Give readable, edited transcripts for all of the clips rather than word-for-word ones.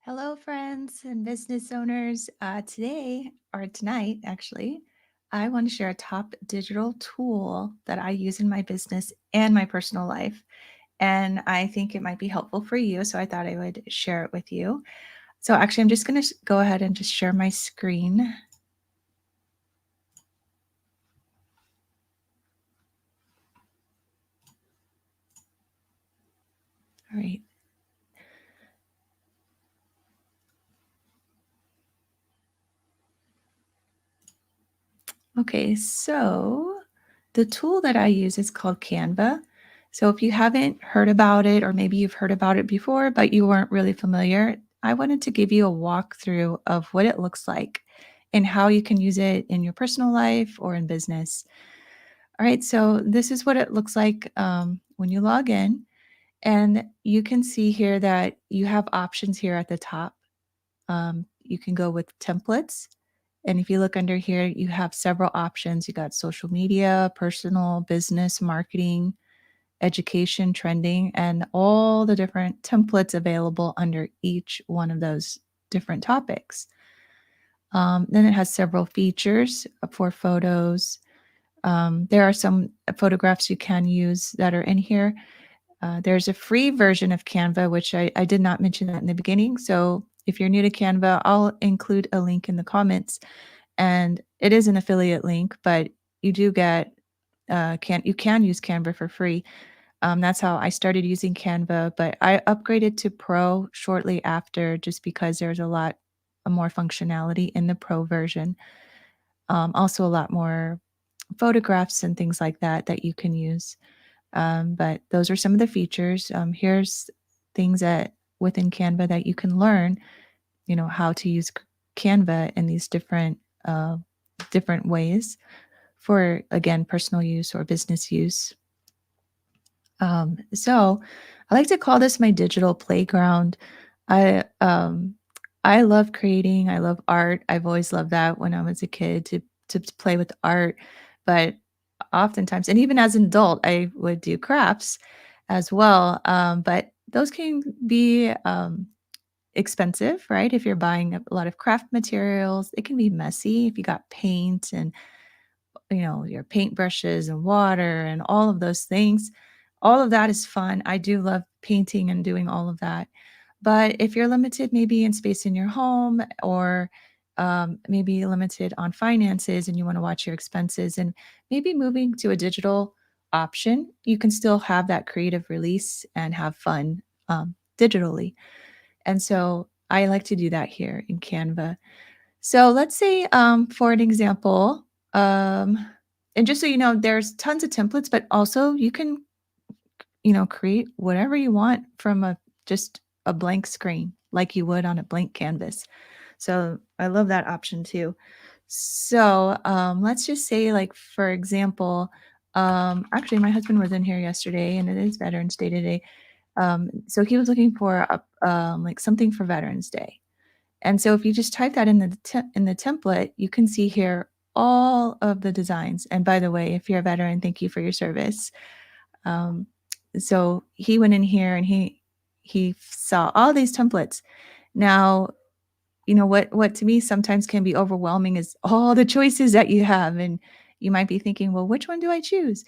Hello, friends and business owners. Today, or tonight, actually, I want to share a top digital tool that I use in my business and my personal life. And I think it might be helpful for you. So I thought I would share it with you. So, actually, I'm just going to go ahead and just share my screen. All right. Okay. So, the tool that I use is called Canva. So, if you haven't heard about it, or maybe you've heard about it before, but you weren't really familiar, I wanted to give you a walkthrough of what it looks like and how you can use it in your personal life or in business. All right. So, this is what it looks like when you log in. And you can see here that you have options here at the top. You can go with templates. And if you look under here, you have several options. You got social media, personal, business, marketing, education, trending, and all the different templates available under each one of those different topics. Then it has several features for photos. There are some photographs you can use that are in here. There's a free version of Canva, which I did not mention that in the beginning. So if you're new to Canva, I'll include a link in the comments, and it is an affiliate link, but you do get you can use Canva for free. That's how I started using Canva, but I upgraded to Pro shortly after, just because there's a lot more functionality in the Pro version. Also, a lot more photographs and things like that that you can use. But those are some of the features. Here's things that within Canva that you can learn, how to use Canva in these different ways for, again, personal use or business use. So I like to call this my digital playground. I love creating. I love art. I've always loved that when I was a kid to play with art, but oftentimes, and even as an adult, I would do crafts as well. But those can be expensive, right? If you're buying a lot of craft materials, it can be messy if you got paint and your paintbrushes and water and all of those things. All of that is fun. I do love painting and doing all of that. But if you're limited maybe in space in your home, or maybe limited on finances, and you want to watch your expenses, and maybe moving to a digital option, you can still have that creative release and have fun digitally. And so I like to do that here in Canva. So let's say, for an example, and just so you know, there's tons of templates, but also you can, create whatever you want from just a blank screen, like you would on a blank canvas. So I love that option too. So let's just say, like, for example, actually, my husband was in here yesterday, and it is Veterans Day today. So he was looking for like something for Veterans Day. And so if you just type that in in the template, you can see here all of the designs. And by the way, if you're a veteran, thank you for your service. Um, so he went in here and he saw all these templates. Now, what to me sometimes can be overwhelming is all the choices that you have, and you might be thinking, well, which one do I choose?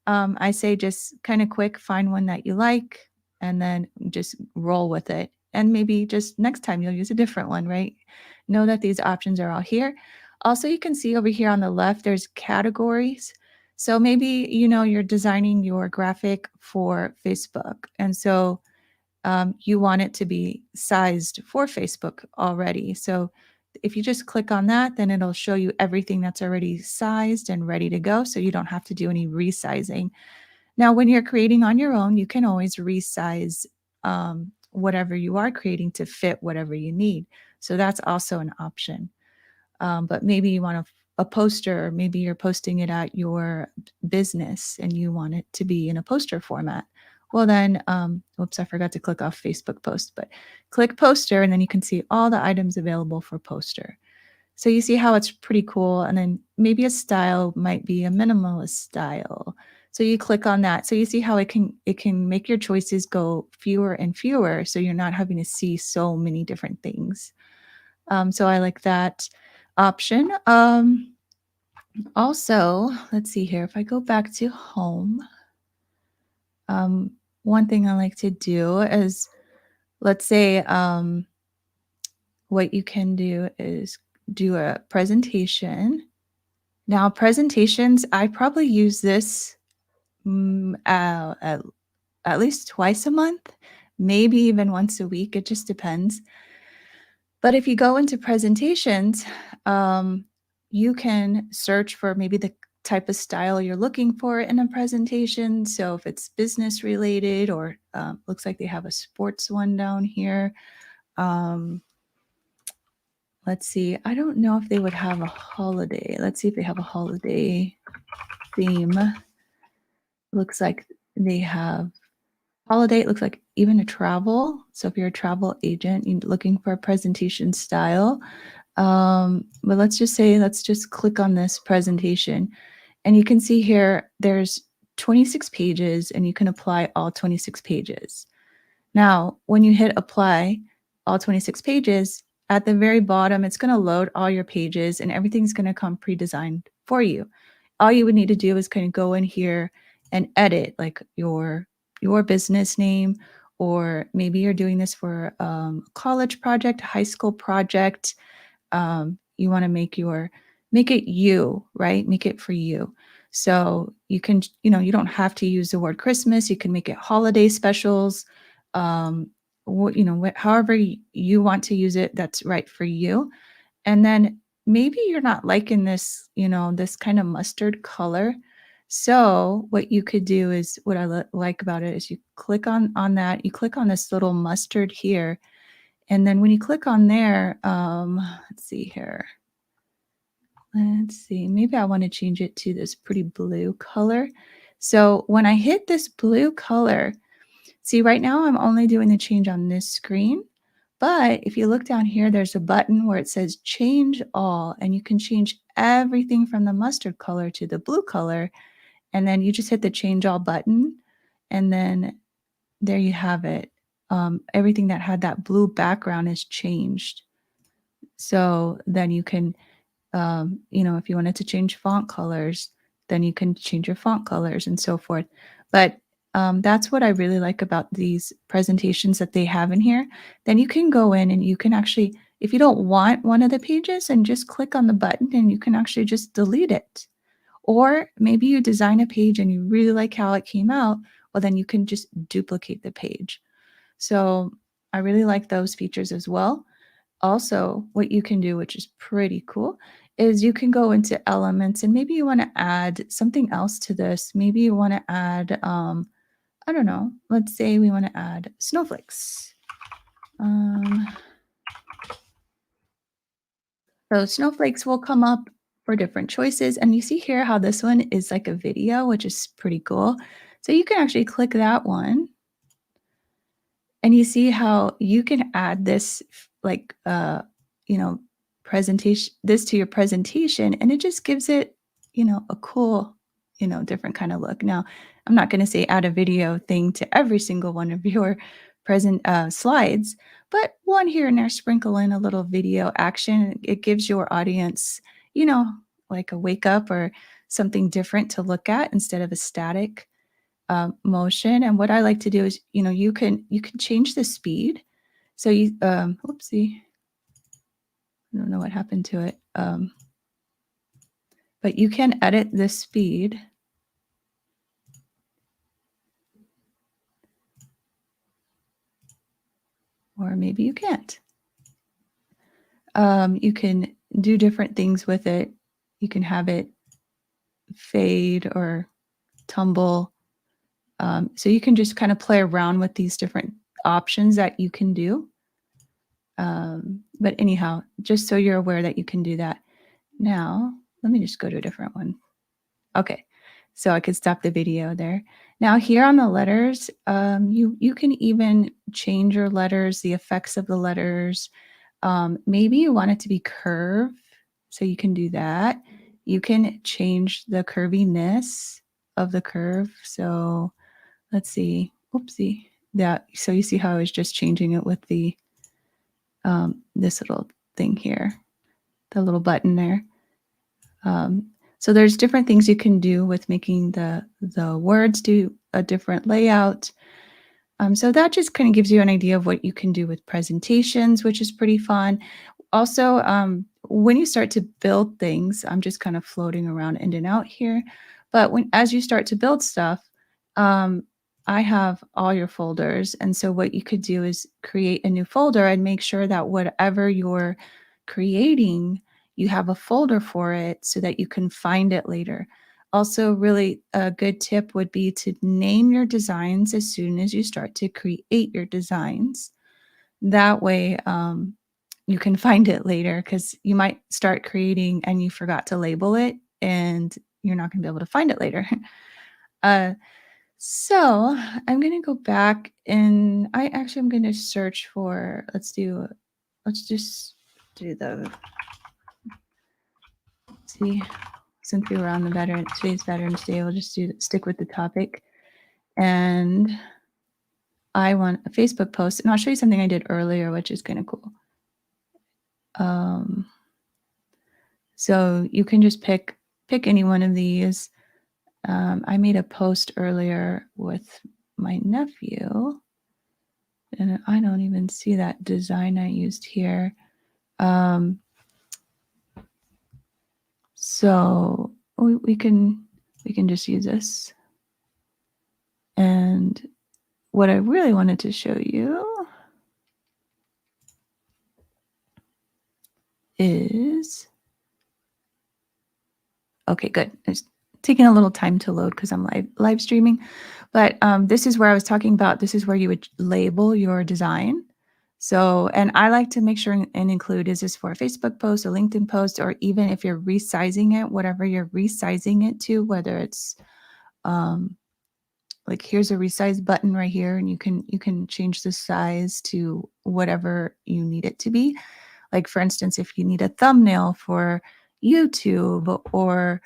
I say just kind of quick, find one that you like, and then just roll with it. And maybe just next time you'll use a different one, right? Know that these options are all here. Also, you can see over here on the left, there's categories. So maybe, you're designing your graphic for Facebook. And so you want it to be sized for Facebook already. So if you just click on that, then it'll show you everything that's already sized and ready to go. So you don't have to do any resizing. Now, when you're creating on your own, you can always resize whatever you are creating to fit whatever you need. So that's also an option. But maybe you want a poster, or maybe you're posting it at your business and you want it to be in a poster format. Well, then, whoops, I forgot to click off Facebook post, but click poster, and then you can see all the items available for poster. So you see how it's pretty cool. And then maybe a style might be a minimalist style. So you click on that. So you see how it can make your choices go fewer and fewer, so you're not having to see so many different things. So I like that option. Also, let's see here. If I go back to home, um, one thing I like to do is, let's say, what you can do is do a presentation. Now, presentations, I probably use this at least twice a month, maybe even once a week. It just depends. But if you go into presentations, um, you can search for maybe the type of style you're looking for in a presentation. So if it's business related, or looks like they have a sports one down here. Um, let's see. I don't know if they would have a holiday. Let's see if they have a holiday theme. Looks like they have holiday. It looks like even a travel. So if you're a travel agent, you're looking for a presentation style. But let's just say, let's just click on this presentation. And you can see here, there's 26 pages, and you can apply all 26 pages. Now, when you hit apply all 26 pages, at the very bottom, it's going to load all your pages, and everything's going to come pre-designed for you. All you would need to do is kind of go in here and edit, like your business name, or maybe you're doing this for a college project, high school project. You want to make it you, right? Make it for you. So you can, you don't have to use the word Christmas. You can make it holiday specials. Um, however you want to use it, that's right for you. And then maybe you're not liking this, this kind of mustard color. So what you could do is, what I like about it is, you click on that, you click on this little mustard here, and then when you click on there, let's see here. Let's see, maybe I want to change it to this pretty blue color. So when I hit this blue color, see, right now I'm only doing the change on this screen. But if you look down here, there's a button where it says change all, and you can change everything from the mustard color to the blue color. And then you just hit the change all button, and then there you have it. Everything that had that blue background is changed. So then you can, if you wanted to change font colors, then you can change your font colors and so forth. But that's what I really like about these presentations that they have in here. Then you can go in and you can actually, if you don't want one of the pages, and just click on the button, and you can actually just delete it. Or maybe you design a page and you really like how it came out. Well, then you can just duplicate the page. So I really like those features as well. Also, what you can do, which is pretty cool, is you can go into elements, and maybe you want to add something else to this. Maybe you want to add, I don't know, let's say we want to add snowflakes. Um, so snowflakes will come up for different choices. And you see here how this one is like a video, which is pretty cool. So you can actually click that one, and you see how you can add this, like, you know presentation, this to your presentation, and it just gives it, a cool, different kind of look. Now, I'm not going to say add a video thing to every single one of your present slides, but one here and there, sprinkle in a little video action. It gives your audience, you know like a wake up, or something different to look at, instead of a static motion. And what I like to do is, you can change the speed. So you, whoopsie, I don't know what happened to it. But you can edit the speed. Or maybe you can't. You can do different things with it. You can have it fade or tumble. So you can just kind of play around with these different options that you can do. But anyhow, just so you're aware that you can do that. Now, let me just go to a different one. Okay, so I could stop the video there. Now here on the letters, you can even change your letters, the effects of the letters. Maybe you want it to be curved, so you can do that. You can change the curviness. of the curve. So let's see. Oopsie. Yeah. So you see how I was just changing it with the this little thing here, the little button there. So there's different things you can do with making the words do a different layout. So that just kind of gives you an idea of what you can do with presentations, which is pretty fun. Also, when you start to build things, I'm just kind of floating around in and out here. But as you start to build stuff, um, I have all your folders. And so what you could do is create a new folder and make sure that whatever you're creating, you have a folder for it so that you can find it later. Also, really a good tip would be to name your designs as soon as you start to create your designs. That way, you can find it later because you might start creating and you forgot to label it and you're not going to be able to find it later. uh, so I'm going to go back and I'm going to search for, let's just do see, since we were on today's Veterans Day, we'll just stick with the topic. And I want a Facebook post, and I'll show you something I did earlier, which is kind of cool. So you can just pick any one of these. I made a post earlier with my nephew, and I don't even see that design I used here. So we can just use this. And what I really wanted to show you is, okay, good. It's taking a little time to load because I'm live streaming. But this is where I was talking about, this is where you would label your design. So, and I like to make sure and include, is this for a Facebook post, a LinkedIn post, or even if you're resizing it, whatever you're resizing it to, whether it's like here's a resize button right here, and you can change the size to whatever you need it to be. Like for instance, if you need a thumbnail for YouTube or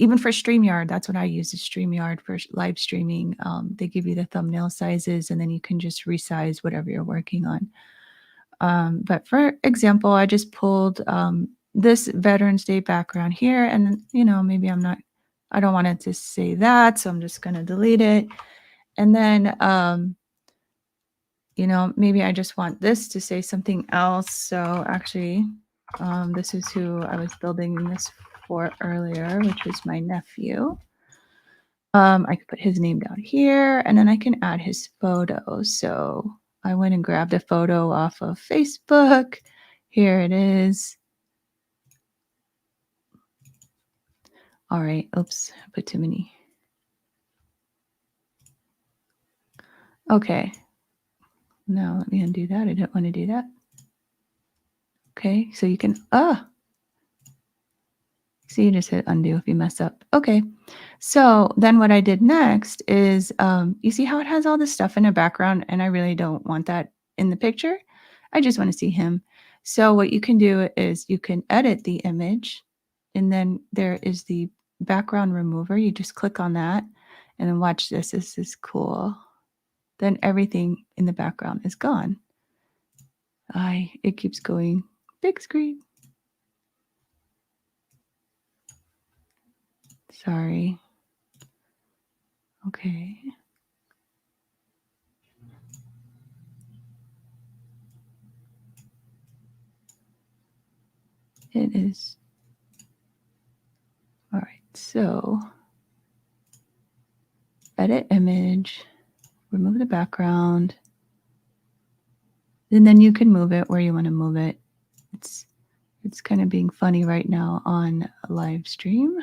even for StreamYard, that's what I use is StreamYard for live streaming. They give you the thumbnail sizes and then you can just resize whatever you're working on. But for example, I just pulled this Veterans Day background here, and maybe I don't want it to say that, so I'm just going to delete it. And then maybe I just want this to say something else. So actually, this is who I was building this for earlier, which was my nephew. I could put his name down here, and then I can add his photo. So I went and grabbed a photo off of Facebook. Here it is. All right. Oops, I put too many. Okay. Now let me undo that. I didn't want to do that. Okay, so you can, see, you just hit undo if you mess up. Okay, so then what I did next is, you see how it has all this stuff in the background, and I really don't want that in the picture. I just want to see him. So what you can do is you can edit the image, and then there is the background remover. You just click on that, and then watch this. This is cool. Then everything in the background is gone. It keeps going big screen. Sorry. Okay. It is. All right. So edit image, remove the background, and then you can move it where you want to move it. It's kind of being funny right now on a live stream.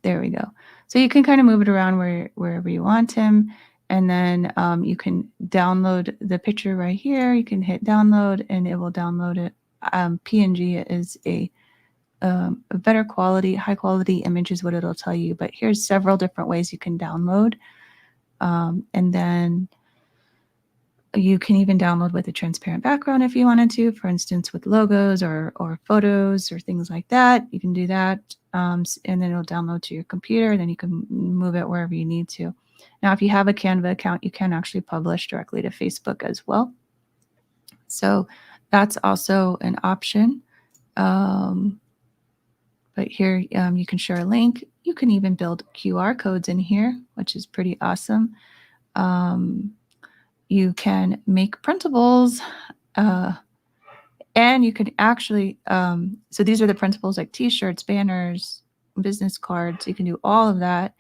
There we go. So you can kind of move it around wherever you want him. And then you can download the picture right here. You can hit download and it will download it. PNG is a better quality, high quality image is what it'll tell you. But here's several different ways you can download. And then You can even download with a transparent background if you wanted to, for instance, with logos or photos or things like that. You can do that, and then it'll download to your computer. Then you can move it wherever you need to. Now, if you have a Canva account, you can actually publish directly to Facebook as well. So that's also an option. Um, but here you can share a link. You can even build QR codes in here, which is pretty awesome. Um, you can make printables, uh, and you can actually, so these are the printables like t-shirts, banners, business cards. You can do all of that.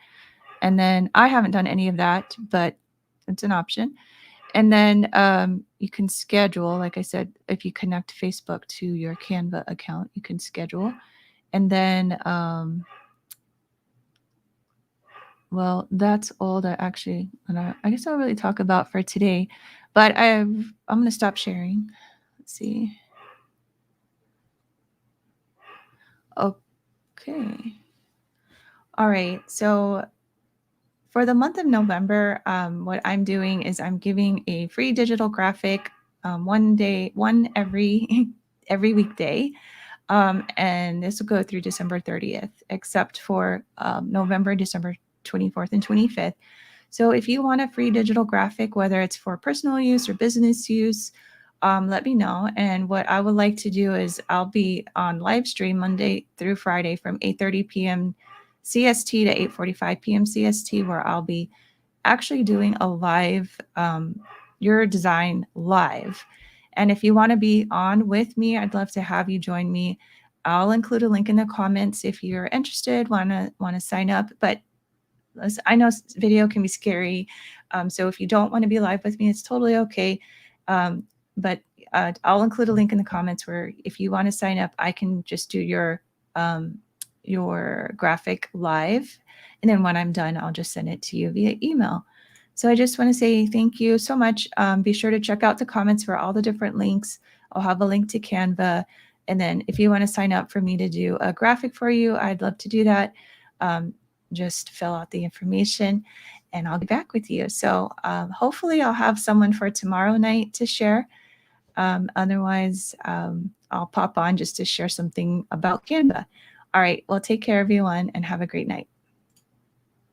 And then I haven't done any of that, but it's an option. And then you can schedule, like I said, if you connect Facebook to your Canva account, you can schedule. And then, well, that's all that actually, I guess I'll really talk about for today. But I'm going to stop sharing. Let's see. Okay. All right. So for the month of November, what I'm doing is I'm giving a free digital graphic, one every weekday. And this will go through December 30th, except for November, December 24th and 25th. So if you want a free digital graphic, whether it's for personal use or business use, let me know. And what I would like to do is I'll be on live stream Monday through Friday from 8:30 p.m. CST to 8:45 p.m. CST, where I'll be actually doing a live, your design live. And if you want to be on with me, I'd love to have you join me. I'll include a link in the comments if you're interested, want to sign up. But I know video can be scary. So if you don't want to be live with me, it's totally okay. But I'll include a link in the comments where if you want to sign up, I can just do your graphic live. And then when I'm done, I'll just send it to you via email. So I just want to say thank you so much. Be sure to check out the comments for all the different links. I'll have a link to Canva. And then if you want to sign up for me to do a graphic for you, I'd love to do that. Just fill out the information and I'll be back with you. So hopefully I'll have someone for tomorrow night to share. Otherwise, I'll pop on just to share something about Canva. All right. Well, take care, everyone, and have a great night.